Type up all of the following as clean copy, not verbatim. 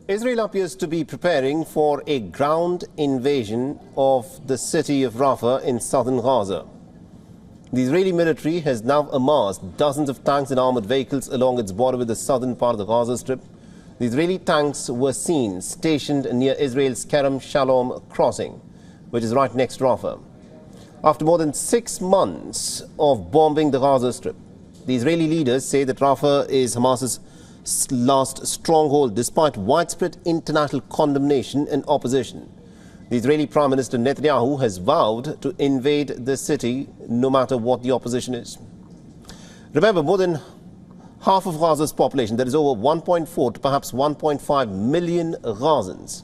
Israel appears to be preparing for a ground invasion of the city of Rafah in southern Gaza. The Israeli military has now amassed dozens of tanks and armored vehicles along its border with the southern part of the Gaza Strip. The Israeli tanks were seen stationed near Israel's Kerem Shalom crossing, which is right next to Rafah. After more than 6 months of bombing the Gaza Strip, the Israeli leaders say that Rafah is Hamas's last stronghold, despite widespread international condemnation and opposition. The Israeli Prime Minister Netanyahu has vowed to invade the city no matter what the opposition is. Remember, more than half of Gaza's population, that is over 1.4 to perhaps 1.5 million Gazans,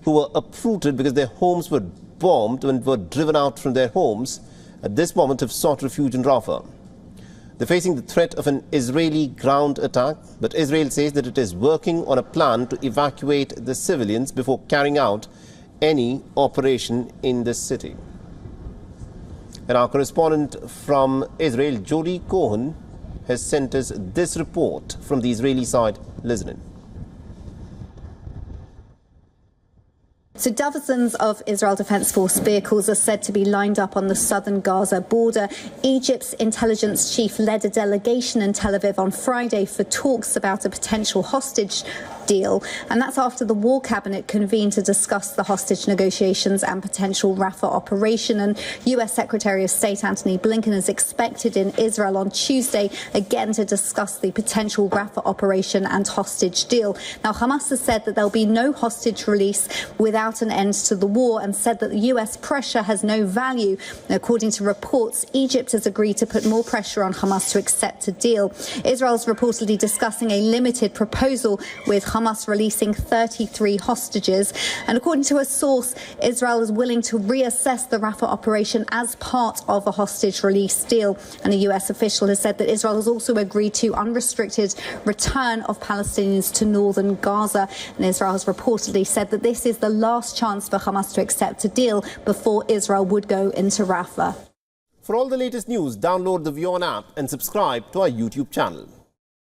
who were uprooted because their homes were bombed and were driven out from their homes, at this moment have sought refuge in Rafah. They're facing the threat of an Israeli ground attack, but Israel says that it is working on a plan to evacuate the civilians before carrying out any operation in the city. And our correspondent from Israel, Jody Cohen, has sent us this report from the Israeli side. Listen in. So dozens of Israel Defense Force vehicles are said to be lined up on the southern Gaza border. Egypt's intelligence chief led a delegation in Tel Aviv on Friday for talks about a potential hostage deal, and that's after the War Cabinet convened to discuss the hostage negotiations and potential Rafah operation. And US Secretary of State Antony Blinken is expected in Israel on Tuesday again to discuss the potential Rafah operation and hostage deal. Now, Hamas has said that there'll be no hostage release without an end to the war, and said that the US pressure has no value. According to reports, Egypt has agreed to put more pressure on Hamas to accept a deal. Israel's reportedly discussing a limited proposal, with Hamas releasing 33 hostages. And according to a source, Israel is willing to reassess the Rafah operation as part of a hostage release deal. And a US official has said that Israel has also agreed to unrestricted return of Palestinians to northern Gaza. And Israel has reportedly said that this is the last chance for Hamas to accept a deal before Israel would go into Rafah. For all the latest news, download the WION app and subscribe to our YouTube channel.